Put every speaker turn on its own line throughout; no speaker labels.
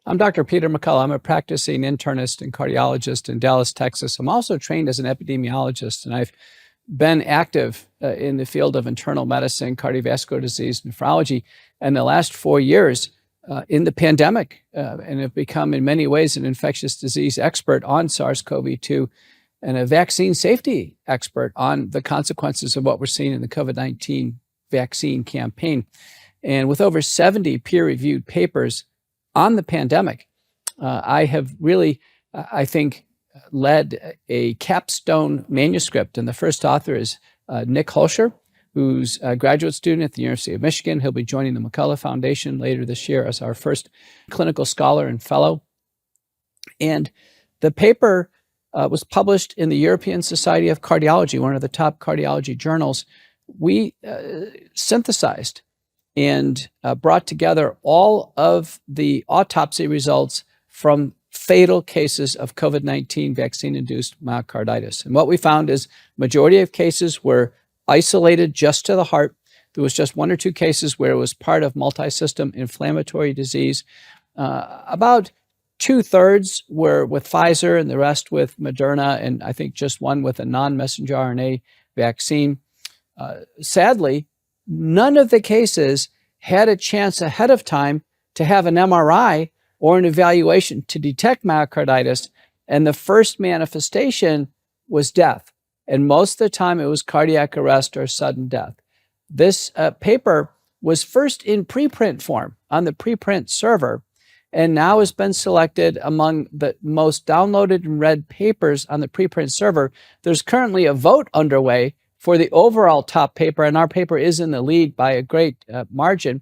I'm Dr. Peter McCullough. I'm a practicing internist and cardiologist in Dallas, Texas. I'm also trained as an epidemiologist, and I've been active in the field of internal medicine, cardiovascular disease, nephrology, and the last 4 years in the pandemic, and have become in many ways an infectious disease expert on SARS-CoV-2 and a vaccine safety expert on the consequences of what we're seeing in the COVID-19 vaccine campaign. And with over 70 peer-reviewed papers on the pandemic, I have really, I think, led a capstone manuscript. And the first author is Nick Holscher, who's a graduate student at the University of Michigan. He'll be joining the McCullough Foundation later this year as our first clinical scholar and fellow. And the paper was published in the European Society of Cardiology, one of the top cardiology journals. We synthesized and brought together all of the autopsy results from fatal cases of COVID-19 vaccine-induced myocarditis. And what we found is majority of cases were isolated just to the heart. There was just 1 or 2 cases where it was part of multi-system inflammatory disease. About 2/3 were with Pfizer and the rest with Moderna, and I think just 1 with a non-messenger RNA vaccine. Sadly, none of the cases had a chance ahead of time to have an MRI or an evaluation to detect myocarditis, and the first manifestation was death. And most of the time it was cardiac arrest or sudden death. This paper was first in preprint form on the preprint server, and now has been selected among the most downloaded and read papers on the preprint server. There's currently a vote underway for the overall top paper, and our paper is in the lead by a great margin.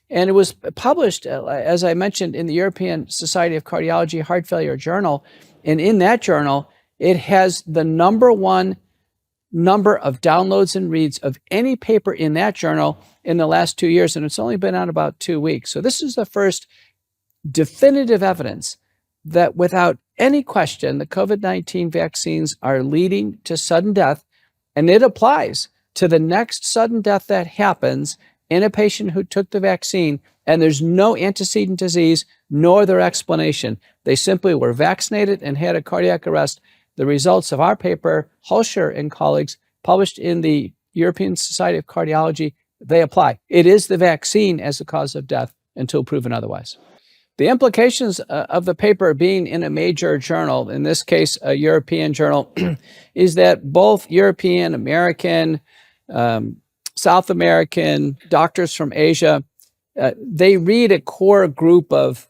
And it was published, as I mentioned, in the European Society of Cardiology Heart Failure Journal. And in that journal, it has the #1 number of downloads and reads of any paper in that journal in the last 2 years, and it's only been out about 2 weeks. So this is the first definitive evidence that without any question, the COVID-19 vaccines are leading to sudden death, and it applies to the next sudden death that happens in a patient who took the vaccine, and there's no antecedent disease, nor their explanation. They simply were vaccinated and had a cardiac arrest. The results of our paper, Holscher and colleagues, published in the European Society of Cardiology, they apply. It is the vaccine as the cause of death until proven otherwise. The implications of the paper being in a major journal, in this case, a European journal, is that both European, American, South American, doctors from Asia, they read a core group of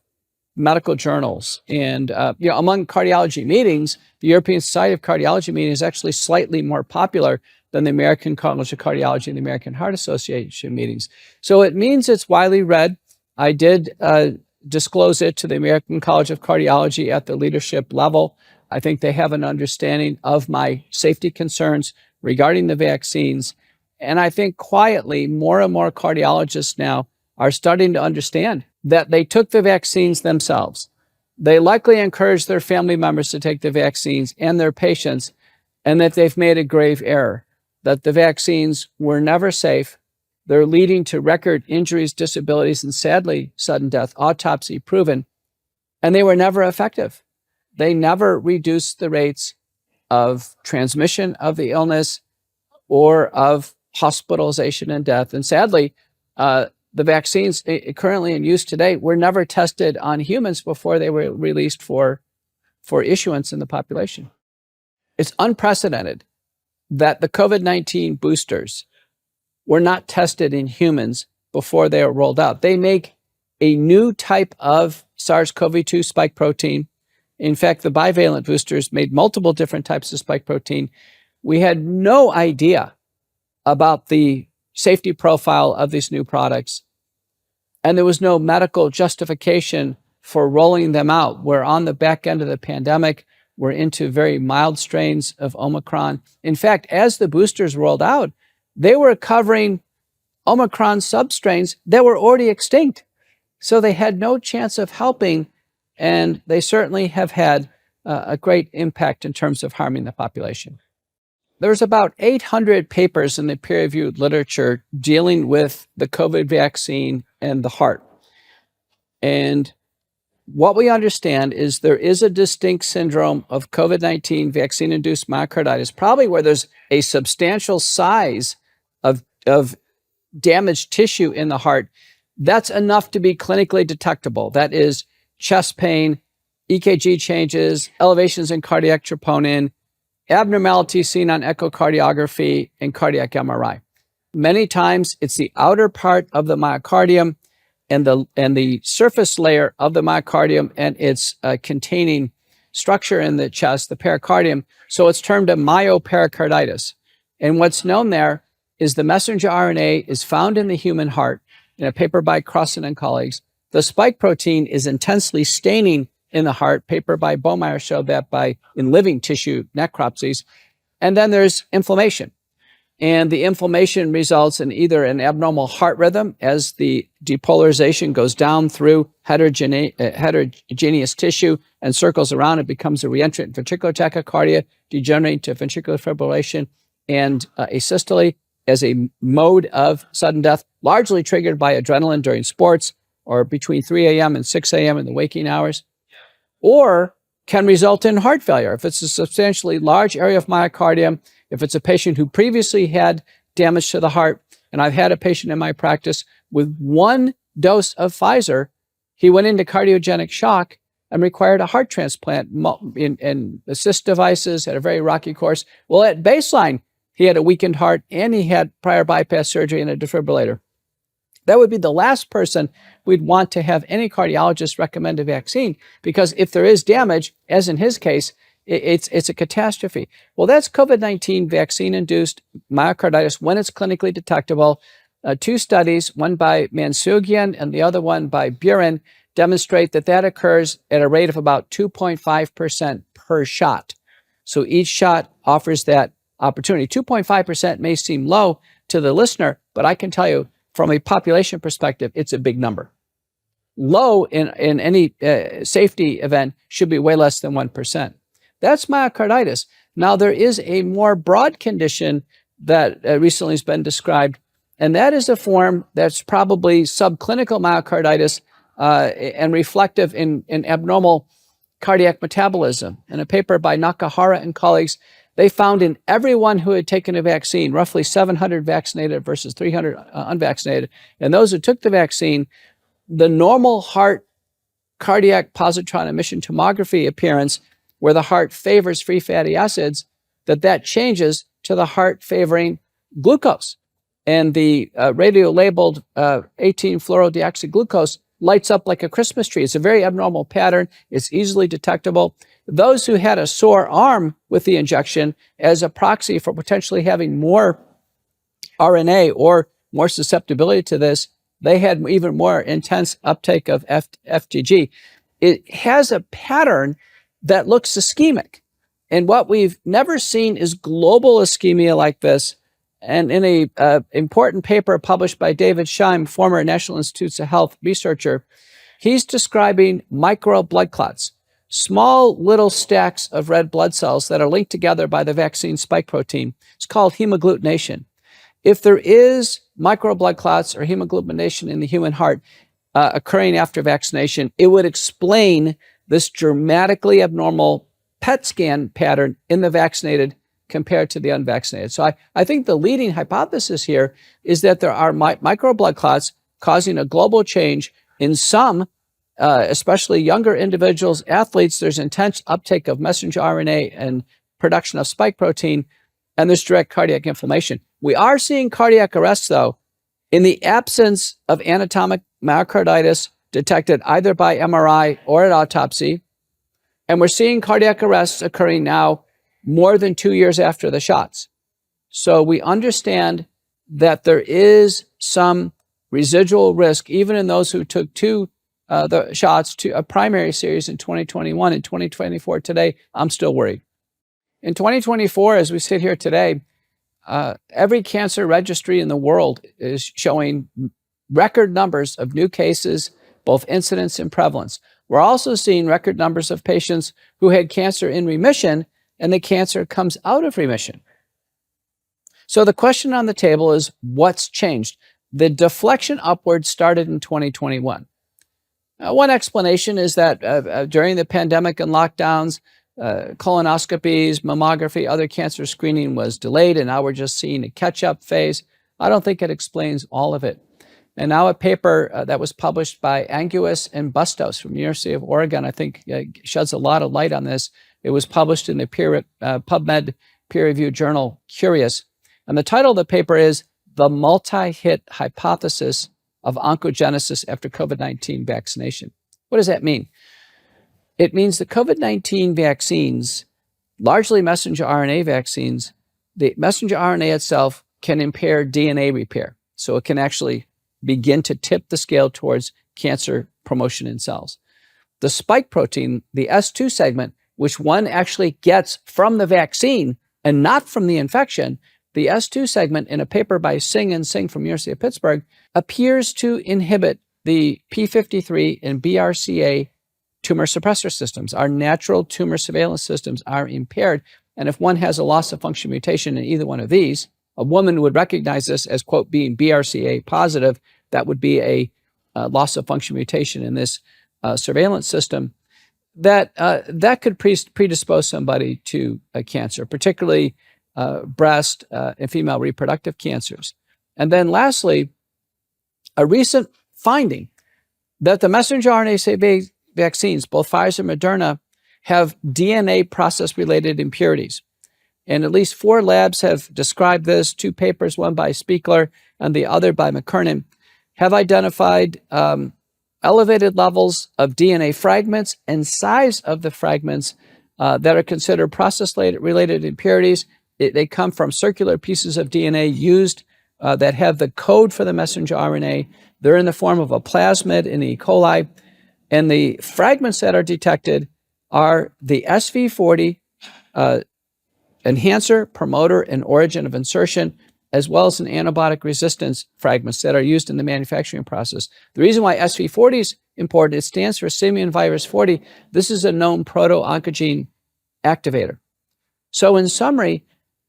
medical journals. And among cardiology meetings, the European Society of Cardiology meeting is actually slightly more popular than the American College of Cardiology and the American Heart Association meetings. So it means it's widely read. I did disclose it to the American College of Cardiology at the leadership level. I think they have an understanding of my safety concerns regarding the vaccines. And I think quietly, more and more cardiologists now are starting to understand that they took the vaccines themselves. They likely encouraged their family members to take the vaccines and their patients, and that they've made a grave error, that the vaccines were never safe. They're leading to record injuries, disabilities, and sadly, sudden death, autopsy proven, and they were never effective. They never reduced the rates of transmission of the illness or of hospitalization and death. And sadly, the vaccines currently in use today were never tested on humans before they were released for issuance in the population. It's unprecedented that the COVID-19 boosters were not tested in humans before they were rolled out. They make a new type of SARS-CoV-2 spike protein. In fact, the bivalent boosters made multiple different types of spike protein. We had no idea about the safety profile of these new products, and there was no medical justification for rolling them out. We're on the back end of the pandemic. We're into very mild strains of Omicron. In fact, as the boosters rolled out, they were covering Omicron substrains that were already extinct. So they had no chance of helping, and they certainly have had a great impact in terms of harming the population. There's about 800 papers in the peer-reviewed literature dealing with the COVID vaccine and the heart. And what we understand is there is a distinct syndrome of COVID-19 vaccine-induced myocarditis, probably where there's a substantial size of damaged tissue in the heart. That's enough to be clinically detectable. That is chest pain, EKG changes, elevations in cardiac troponin, abnormalities seen on echocardiography and cardiac MRI. Many times it's the outer part of the myocardium and the surface layer of the myocardium and its containing structure in the chest, the pericardium. So it's termed a myopericarditis. And what's known there is the messenger RNA is found in the human heart in a paper by Crossan and colleagues. The spike protein is intensely staining in the heart. Paper by Bohmeyer showed that in living tissue necropsies. And then there's inflammation. And the inflammation results in either an abnormal heart rhythm as the depolarization goes down through heterogeneous tissue and circles around. It becomes a reentrant ventricular tachycardia, degenerating to ventricular fibrillation and asystole as a mode of sudden death, largely triggered by adrenaline during sports or between 3 a.m. and 6 a.m. in the waking hours, or can result in heart failure. If it's a substantially large area of myocardium, if it's a patient who previously had damage to the heart, and I've had a patient in my practice with 1 dose of Pfizer, he went into cardiogenic shock and required a heart transplant and assist devices, had a very rocky course. Well, at baseline, he had a weakened heart and he had prior bypass surgery and a defibrillator. That would be the last person we'd want to have any cardiologist recommend a vaccine, because if there is damage, as in his case, it's a catastrophe. Well, that's COVID-19 vaccine-induced myocarditis when it's clinically detectable. 2 studies, one by Mansugian and the other one by Buren, demonstrate that occurs at a rate of about 2.5% per shot. So each shot offers that opportunity. 2.5% may seem low to the listener, but I can tell you from a population perspective, it's a big number. Low in any safety event should be way less than 1%. That's myocarditis. Now, there is a more broad condition that recently has been described, and that is a form that's probably subclinical myocarditis and reflective in abnormal cardiac metabolism. In a paper by Nakahara and colleagues, they found in everyone who had taken a vaccine, roughly 700 vaccinated versus 300 unvaccinated, and those who took the vaccine, the normal heart cardiac positron emission tomography appearance, where the heart favors free fatty acids, that changes to the heart favoring glucose. And the radio-labeled 18-fluorodeoxyglucose lights up like a Christmas tree. It's a very abnormal pattern. It's easily detectable. Those who had a sore arm with the injection as a proxy for potentially having more RNA or more susceptibility to this, they had even more intense uptake of FTG. It has a pattern that looks ischemic. And what we've never seen is global ischemia like this. And in a important paper published by David Scheim, former National Institutes of Health researcher, he's describing micro blood clots, small little stacks of red blood cells that are linked together by the vaccine spike protein. It's called hemagglutination. If there is micro blood clots or hemagglutination in the human heart occurring after vaccination, it would explain this dramatically abnormal PET scan pattern in the vaccinated compared to the unvaccinated. So I think the leading hypothesis here is that there are micro blood clots causing a global change in some, especially younger individuals, athletes. There's intense uptake of messenger RNA and production of spike protein, and there's direct cardiac inflammation. We are seeing cardiac arrest, though, in the absence of anatomic myocarditis detected either by MRI or at autopsy. And we're seeing cardiac arrests occurring now more than 2 years after the shots. So we understand that there is some residual risk, even in those who took the shots to a primary series in 2021 and 2024 today. I'm still worried. In 2024, as we sit here today, every cancer registry in the world is showing record numbers of new cases, both incidence and prevalence. We're also seeing record numbers of patients who had cancer in remission, and the cancer comes out of remission. So the question on the table is, what's changed? The deflection upward started in 2021. One explanation is that during the pandemic and lockdowns, colonoscopies, mammography, other cancer screening was delayed, and now we're just seeing a catch-up phase. I don't think it explains all of it. And now a paper that was published by Anguis and Bustos from the University of Oregon, I think sheds a lot of light on this. It was published in the PubMed peer-reviewed journal Curious. And the title of the paper is The Multi-Hit Hypothesis of Oncogenesis After COVID-19 Vaccination. What does that mean? It means the COVID-19 vaccines, largely messenger RNA vaccines, the messenger RNA itself can impair DNA repair. So it can actually begin to tip the scale towards cancer promotion in cells. The spike protein, the S2 segment, which one actually gets from the vaccine and not from the infection, the S2 segment in a paper by Singh and Singh from University of Pittsburgh appears to inhibit the P53 and BRCA tumor suppressor systems. Our natural tumor surveillance systems are impaired. And if one has a loss of function mutation in either one of these, a woman would recognize this as, quote, being BRCA positive. That would be a loss of function mutation in this surveillance system. That could predispose somebody to cancer, particularly breast and female reproductive cancers. And then lastly, a recent finding that the messenger RNA vaccines, both Pfizer and Moderna, have DNA process-related impurities. And at least 4 labs have described this. 2 papers, one by Spiegler and the other by McCullough, have identified elevated levels of DNA fragments and size of the fragments that are considered process-related impurities. They come from circular pieces of DNA used that have the code for the messenger RNA. They're in the form of a plasmid in E. coli. And the fragments that are detected are the SV40 enhancer, promoter, and origin of insertion, as well as an antibiotic resistance fragments that are used in the manufacturing process. The reason why SV40 is important, it stands for simian virus 40. This is a known proto-oncogene activator. So in summary,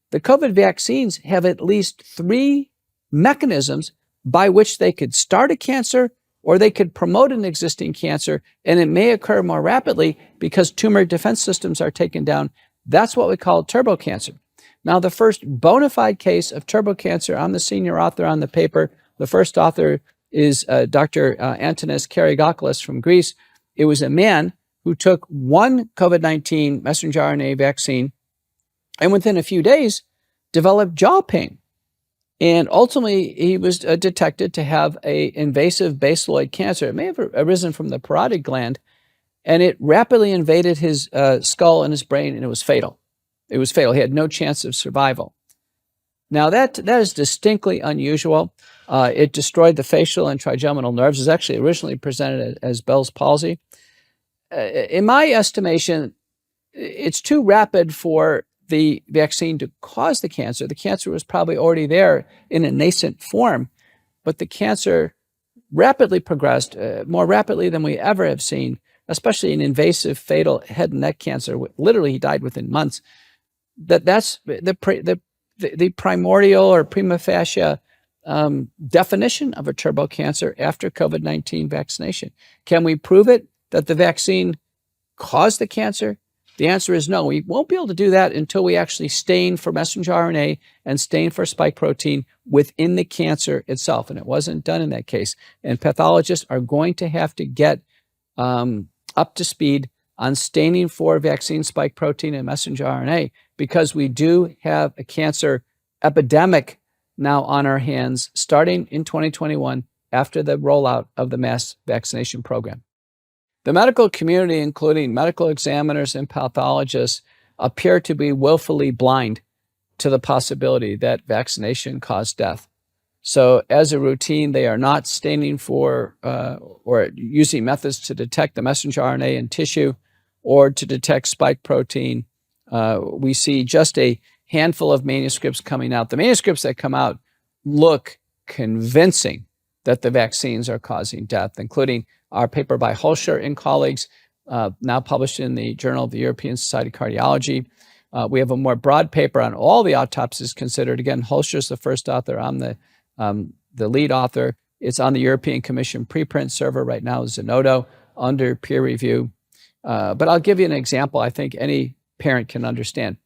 the COVID vaccines have at least 3 mechanisms by which they could start a cancer or they could promote an existing cancer, and it may occur more rapidly because tumor defense systems are taken down. That's what we call turbo cancer. Now, the first bona fide case of turbo cancer, I'm the senior author on the paper. The first author is Dr. Antonis Karagakoulis from Greece. It was a man who took one COVID-19 messenger RNA vaccine and within a few days developed jaw pain. And ultimately, he was detected to have an invasive basaloid cancer. It may have arisen from the parotid gland, and it rapidly invaded his skull and his brain, and it was fatal. It was fatal. He had no chance of survival. Now, that is distinctly unusual. It destroyed the facial and trigeminal nerves. It was actually originally presented as Bell's palsy. In my estimation, it's too rapid for the vaccine to cause the cancer. The cancer was probably already there in a nascent form, but the cancer rapidly progressed, more rapidly than we ever have seen, especially an invasive fatal head and neck cancer. Literally, he died within months. That's the primordial or prima facie definition of a turbo cancer after COVID-19 vaccination. Can we prove it that the vaccine caused the cancer? The answer is no. We won't be able to do that until we actually stain for messenger RNA and stain for spike protein within the cancer itself. And it wasn't done in that case. And pathologists are going to have to get up to speed on staining for vaccine spike protein and messenger RNA, because we do have a cancer epidemic now on our hands starting in 2021 after the rollout of the mass vaccination program. The medical community, including medical examiners and pathologists, appear to be willfully blind to the possibility that vaccination caused death. So as a routine, they are not staining for or using methods to detect the messenger RNA in tissue or to detect spike protein. We see just a handful of manuscripts coming out. The manuscripts that come out look convincing that the vaccines are causing death, including our paper by Holscher and colleagues, now published in the Journal of the European Society of Cardiology. We have a more broad paper on all the autopsies considered. Again, Holscher's the first author. I'm the lead author. It's on the European Commission preprint server right now, Zenodo. under peer review. But I'll give you an example I think any parent can understand.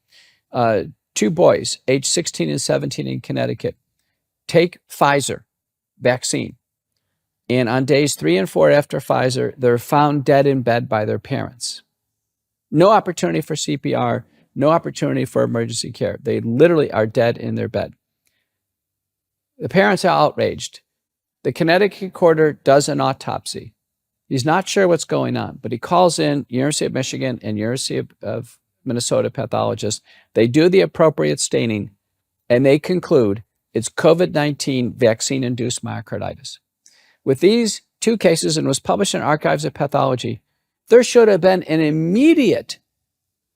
Two boys, age 16 and 17 in Connecticut, take Pfizer vaccine. And on days 3 and 4 after Pfizer, they're found dead in bed by their parents. No opportunity for CPR, no opportunity for emergency care. They literally are dead in their bed. The parents are outraged. The Connecticut court does an autopsy. He's not sure what's going on, but he calls in University of Michigan and University of Minnesota pathologists. They do the appropriate staining, and they conclude it's COVID-19 vaccine-induced myocarditis. With these two cases, and was published in Archives of Pathology, there should have been an immediate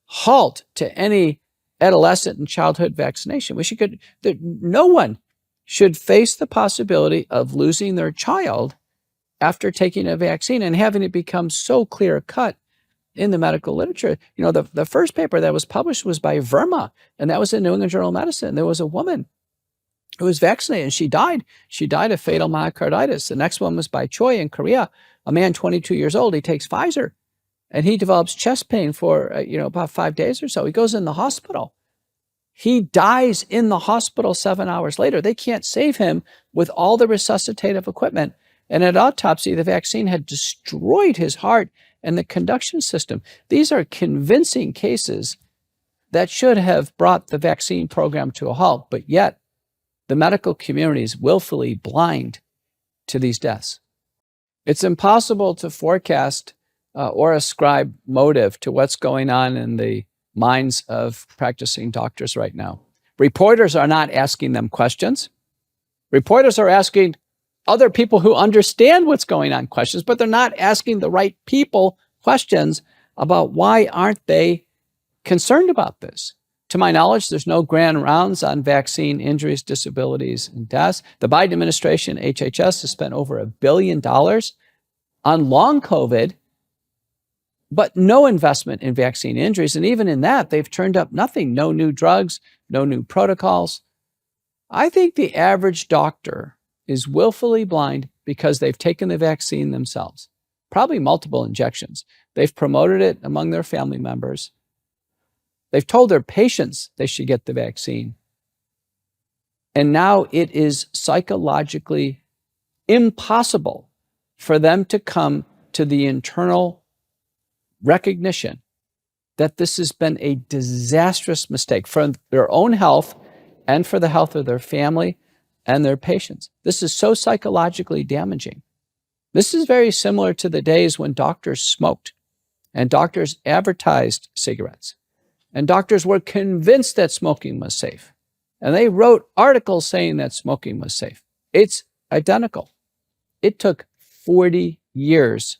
halt to any adolescent and childhood vaccination. No one should face the possibility of losing their child after taking a vaccine and having it become so clear-cut in the medical literature. You know, the first paper that was published was by Verma, and that was in New England Journal of Medicine. There was a woman who was vaccinated, and she died. She died of fatal myocarditis. The next one was by Choi in Korea, a man 22 years old. He takes Pfizer, and he develops chest pain for about 5 days or so. He goes in the hospital. He dies in the hospital 7 hours later. They can't save him with all the resuscitative equipment. And at autopsy, the vaccine had destroyed his heart and the conduction system. These are convincing cases that should have brought the vaccine program to a halt, but yet the medical community is willfully blind to these deaths. It's impossible to forecast or ascribe motive to what's going on in the minds of practicing doctors right now. Reporters are not asking them questions. Reporters are asking other people who understand what's going on questions, but they're not asking the right people questions about why aren't they concerned about this. To my knowledge, there's no grand rounds on vaccine injuries, disabilities, and deaths. The Biden administration, HHS, has spent over $1 billion on long COVID, but no investment in vaccine injuries. And even in that, they've turned up nothing. No new drugs, no new protocols. I think the average doctor is willfully blind because they've taken the vaccine themselves, probably multiple injections. They've promoted it among their family members. They've told their patients they should get the vaccine. And now it is psychologically impossible for them to come to the internal recognition that this has been a disastrous mistake for their own health and for the health of their family and their patients. This is so psychologically damaging. This is very similar to the days when doctors smoked and doctors advertised cigarettes. And doctors were convinced that smoking was safe. And they wrote articles saying that smoking was safe. It's identical. It took 40 years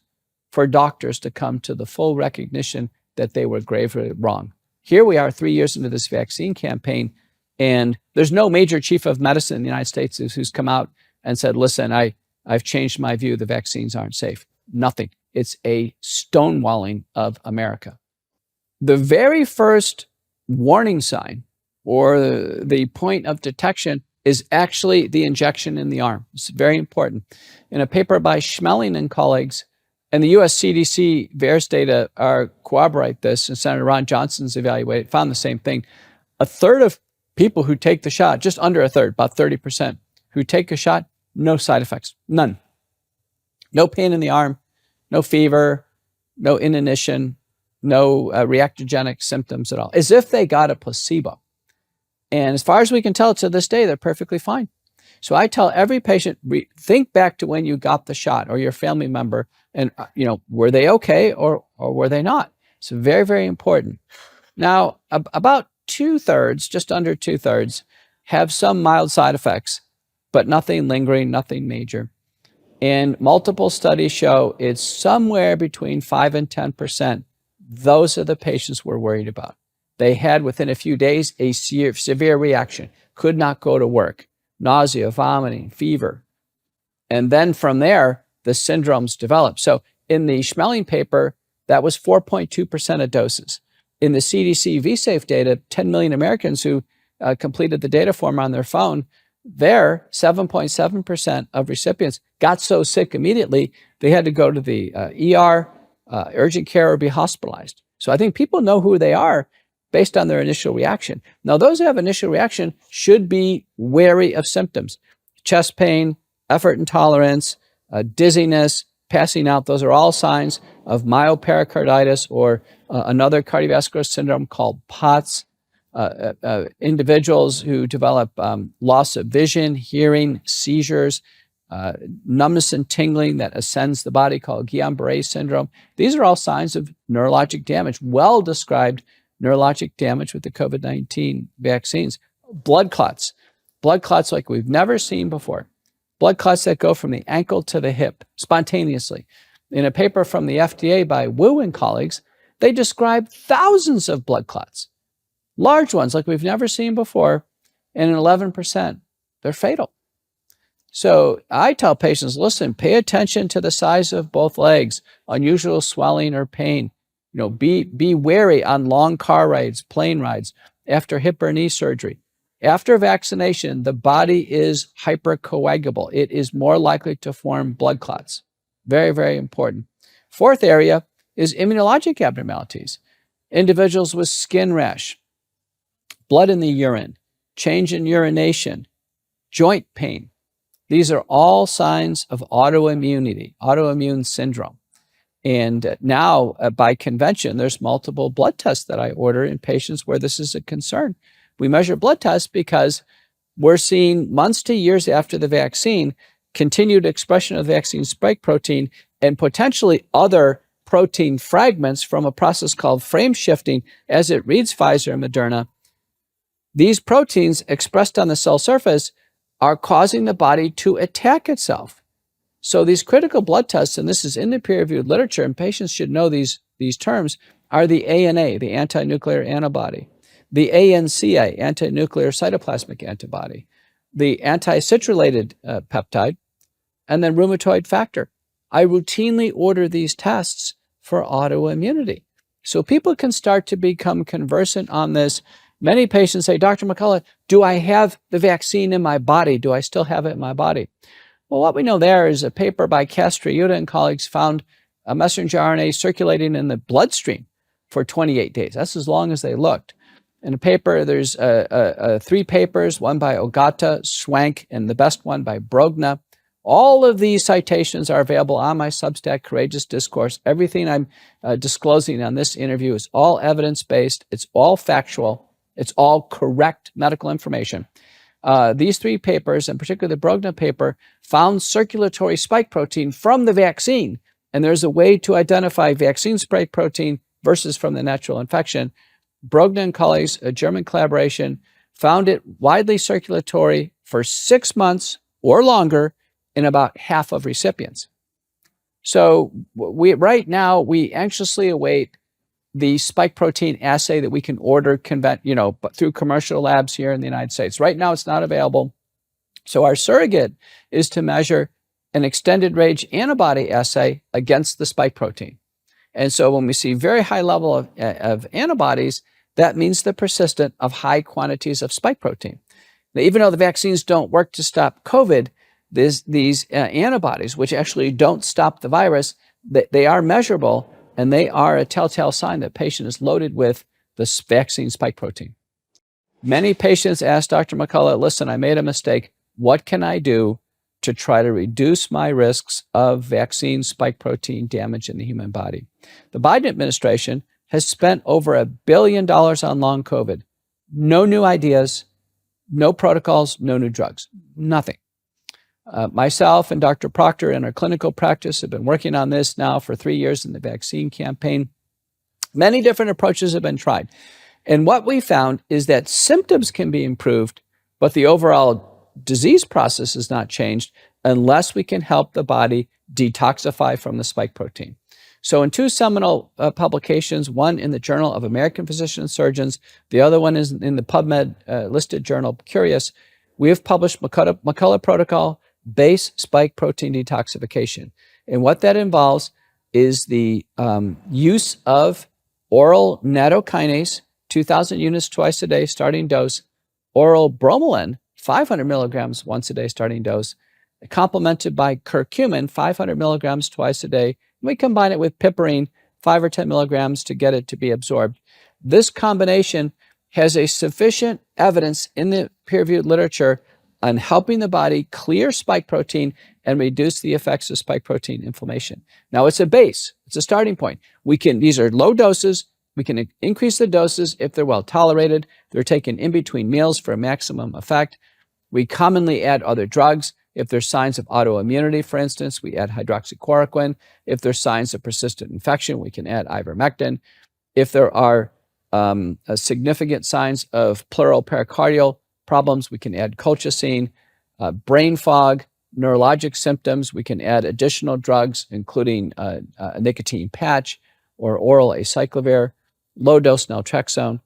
for doctors to come to the full recognition that they were gravely wrong. Here we are 3 years into this vaccine campaign, and there's no major chief of medicine in the United States who's come out and said, listen, I've changed my view, the vaccines aren't safe. Nothing. It's a stonewalling of America. The very first warning sign or the point of detection is actually the injection in the arm. It's very important. In a paper by Schmeling and colleagues, and the US CDC VAERS data corroborate this, and Senator Ron Johnson's evaluated, found the same thing. A third of people who take the shot, just under a third, about 30%, who take a shot, no side effects, none. No pain in the arm, no fever, no inanition, no reactogenic symptoms at all, as if they got a placebo. And as far as we can tell to this day, they're perfectly fine. So I tell every patient, think back to when you got the shot or your family member, and were they okay or were they not? It's very, very important. Now, about 2/3, just under 2/3, have some mild side effects, but nothing lingering, nothing major. And multiple studies show it's somewhere between 5 and 10%. Those are the patients we're worried about. They had, within a few days, a severe reaction, could not go to work, nausea, vomiting, fever. And then from there, the syndromes developed. So in the Schmeling paper, that was 4.2% of doses. In the CDC VSafe data, 10 million Americans who completed the data form on their phone, There, 7.7% of recipients got so sick immediately, they had to go to the ER, urgent care, or be hospitalized. So I think people know who they are based on their initial reaction. Now, those who have initial reaction should be wary of symptoms. Chest pain, effort intolerance, dizziness, passing out, those are all signs of myopericarditis or another cardiovascular syndrome called POTS. Individuals who develop loss of vision, hearing, seizures, numbness and tingling that ascends the body called Guillain-Barré syndrome. These are all signs of neurologic damage, well-described neurologic damage with the COVID-19 vaccines. Blood clots like we've never seen before. Blood clots that go from the ankle to the hip spontaneously. In a paper from the FDA by Wu and colleagues, they describe thousands of blood clots, large ones like we've never seen before, and in 11%, they're fatal. So I tell patients, listen, pay attention to the size of both legs, unusual swelling or pain. Be wary on long car rides, plane rides, after hip or knee surgery. After vaccination, the body is hypercoagulable. It is more likely to form blood clots. Very, very important. Fourth area is immunologic abnormalities. Individuals with skin rash, blood in the urine, change in urination, joint pain. These are all signs of autoimmunity, autoimmune syndrome. And now, by convention, there's multiple blood tests that I order in patients where this is a concern. We measure blood tests because we're seeing months to years after the vaccine, continued expression of the vaccine spike protein and potentially other protein fragments from a process called frame shifting as it reads Pfizer and Moderna. These proteins expressed on the cell surface are causing the body to attack itself. So these critical blood tests, and this is in the peer-reviewed literature, and patients should know these terms, are the ANA, the anti-nuclear antibody, the ANCA, anti-nuclear cytoplasmic antibody, the anti-citrulated peptide, and then rheumatoid factor. I routinely order these tests for autoimmunity. So people can start to become conversant on this. Many patients say, Dr. McCullough, do I have the vaccine in my body? Do I still have it in my body? Well, what we know there is a paper by Castriuta and colleagues found a messenger RNA circulating in the bloodstream for 28 days. That's as long as they looked. In a paper, there's 3 papers, one by Ogata, Schwank, and the best one by Brogna. All of these citations are available on my Substack, Courageous Discourse. Everything I'm disclosing on this interview is all evidence-based. It's all factual. It's all correct medical information. These 3 papers, and particularly the Brogna paper, found circulatory spike protein from the vaccine. And there's a way to identify vaccine spike protein versus from the natural infection. Brogna and colleagues, a German collaboration, found it widely circulatory for 6 months or longer in about half of recipients. So right now, we anxiously await the spike protein assay that we can order through commercial labs here in the United States. Right now, it's not available. So our surrogate is to measure an extended range antibody assay against the spike protein. And so when we see very high level of antibodies, that means the persistence of high quantities of spike protein. Now, even though the vaccines don't work to stop COVID, these antibodies, which actually don't stop the virus, they are measurable, and they are a telltale sign that the patient is loaded with the vaccine spike protein. Many patients ask Dr. McCullough, listen, I made a mistake. What can I do to try to reduce my risks of vaccine spike protein damage in the human body? The Biden administration has spent over $1 billion on long COVID. No new ideas, no protocols, no new drugs, nothing. Myself and Dr. Proctor in our clinical practice have been working on this now for 3 years in the vaccine campaign. Many different approaches have been tried. And what we found is that symptoms can be improved, but the overall disease process is not changed unless we can help the body detoxify from the spike protein. So in 2 seminal publications, one in the Journal of American Physicians and Surgeons, the other one is in the PubMed listed journal, Curious, we have published McCullough protocol, base spike protein detoxification. And what that involves is the use of oral nattokinase, 2,000 units twice a day, starting dose, oral bromelain, 500 milligrams once a day starting dose, complemented by curcumin, 500 milligrams twice a day. And we combine it with piperine, 5 or 10 milligrams to get it to be absorbed. This combination has a sufficient evidence in the peer-reviewed literature on helping the body clear spike protein and reduce the effects of spike protein inflammation. Now, it's a base. It's a starting point. These are low doses. We can increase the doses if they're well tolerated. They're taken in between meals for a maximum effect. We commonly add other drugs. If there's signs of autoimmunity, for instance, we add hydroxychloroquine. If there's signs of persistent infection, we can add ivermectin. If there are significant signs of pleural pericardial problems, we can add colchicine. Brain fog, neurologic symptoms, we can add additional drugs, including a nicotine patch or oral acyclovir, low-dose naltrexone.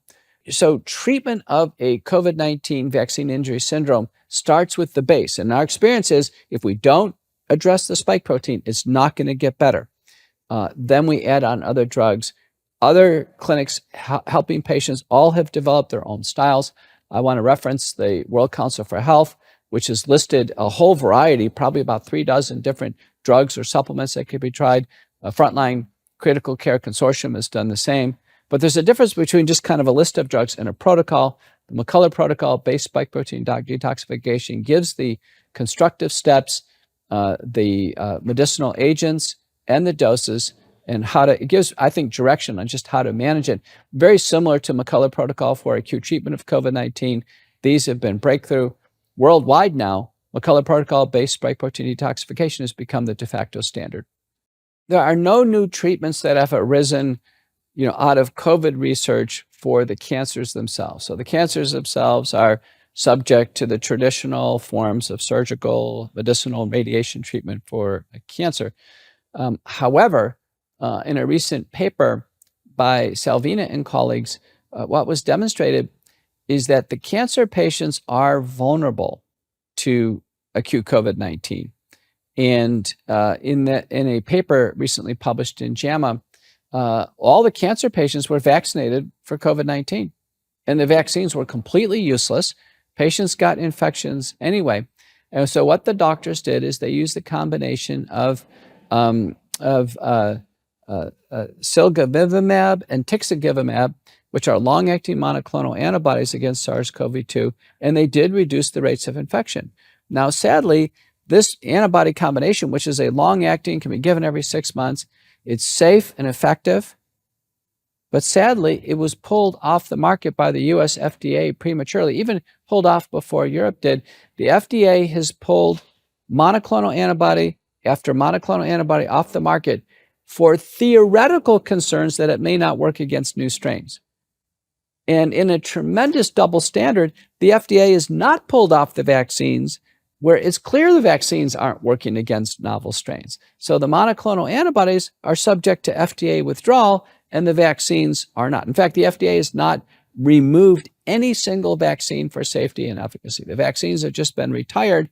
So treatment of a COVID-19 vaccine injury syndrome starts with the base. And our experience is if we don't address the spike protein, it's not going to get better. Then we add on other drugs. Other clinics helping patients all have developed their own styles. I want to reference the World Council for Health, which has listed a whole variety, probably about 3 dozen different drugs or supplements that could be tried. Frontline Critical Care Consortium has done the same. But there's a difference between just kind of a list of drugs and a protocol. The McCullough protocol, base spike protein detoxification, gives the constructive steps, the medicinal agents, and the doses, and it gives, I think, direction on just how to manage it. Very similar to McCullough protocol for acute treatment of COVID-19. These have been breakthrough. Worldwide now, McCullough protocol-based spike protein detoxification has become the de facto standard. There are no new treatments that have arisen, out of COVID research for the cancers themselves. So the cancers themselves are subject to the traditional forms of surgical, medicinal, radiation treatment for cancer. However, in a recent paper by Salvina and colleagues, what was demonstrated is that the cancer patients are vulnerable to acute COVID-19. And in a paper recently published in JAMA, all the cancer patients were vaccinated for COVID-19, and the vaccines were completely useless. Patients got infections anyway. And so what the doctors did is they used the combination of silgavivimab and tixagivimab, which are long-acting monoclonal antibodies against SARS-CoV-2, and they did reduce the rates of infection. Now, sadly, this antibody combination, which is a long-acting, can be given every 6 months, it's safe and effective, but sadly, it was pulled off the market by the US FDA prematurely, even pulled off before Europe did. The FDA has pulled monoclonal antibody after monoclonal antibody off the market for theoretical concerns that it may not work against new strains. And in a tremendous double standard, the FDA has not pulled off the vaccines where it's clear the vaccines aren't working against novel strains. So the monoclonal antibodies are subject to FDA withdrawal and the vaccines are not. In fact, the FDA has not removed any single vaccine for safety and efficacy. The vaccines have just been retired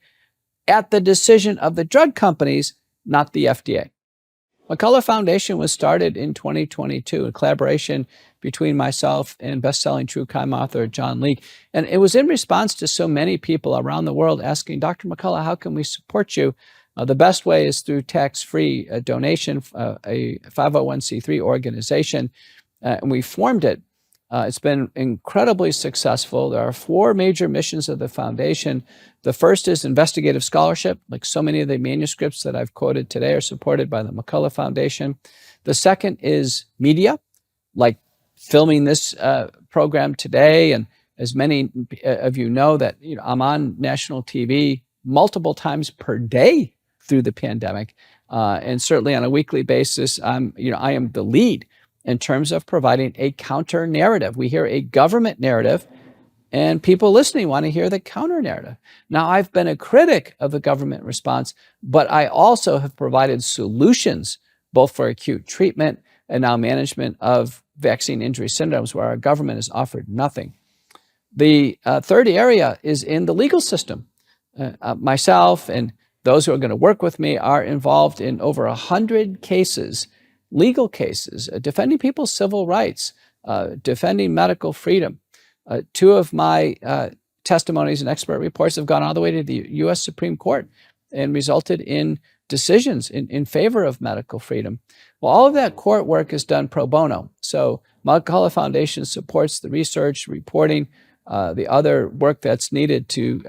at the decision of the drug companies, not the FDA. McCullough Foundation was started in 2022 in collaboration between myself and best-selling true crime author John Leake. And it was in response to so many people around the world asking, Dr. McCullough, how can we support you? The best way is through tax-free donation, a 501c3 organization, and we formed it. It's been incredibly successful. There are 4 major missions of the foundation. The first is investigative scholarship, like so many of the manuscripts that I've quoted today are supported by the McCullough Foundation. The second is media, like filming this program today. And as many of you know that I'm on national TV multiple times per day through the pandemic. And certainly on a weekly basis, I am the lead in terms of providing a counter narrative. We hear a government narrative and people listening want to hear the counter narrative. Now, I've been a critic of the government response, but I also have provided solutions both for acute treatment and now management of vaccine injury syndromes where our government has offered nothing. The third area is in the legal system. Myself and those who are going to work with me are involved in over 100 cases, legal cases, defending people's civil rights, defending medical freedom. 2 of my testimonies and expert reports have gone all the way to the U.S. Supreme Court and resulted in decisions in favor of medical freedom. Well, all of that court work is done pro bono. So McCullough Foundation supports the research, reporting, the other work that's needed to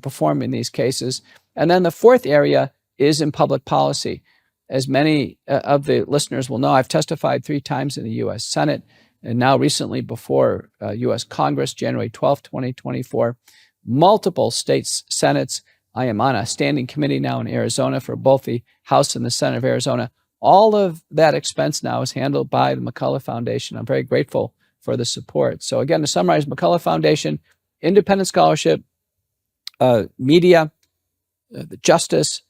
perform in these cases. And then the fourth area is in public policy. As many of the listeners will know, I've testified 3 times in the U.S. Senate and now recently before U.S. Congress, January 12, 2024, multiple states' senates. I am on a standing committee now in Arizona for both the House and the Senate of Arizona. All of that expense now is handled by the McCullough Foundation. I'm very grateful for the support. So again, to summarize, McCullough Foundation, independent scholarship, media, the justice,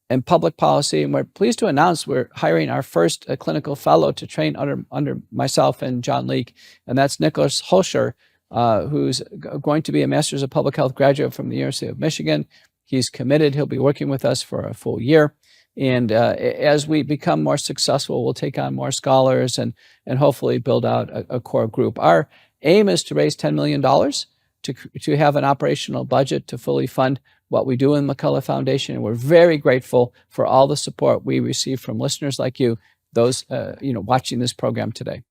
and public policy. And we're pleased to announce we're hiring our first clinical fellow to train under myself and John Leake, and that's Nicholas Holscher, who's going to be a Master's of Public Health graduate from the University of Michigan. He's committed. He'll be working with us for a full year. And as we become more successful, we'll take on more scholars and hopefully build out a core group. Our aim is to raise $10 million to have an operational budget to fully fund what we do in McCullough Foundation. And we're very grateful for all the support we receive from listeners like you, those watching this program today.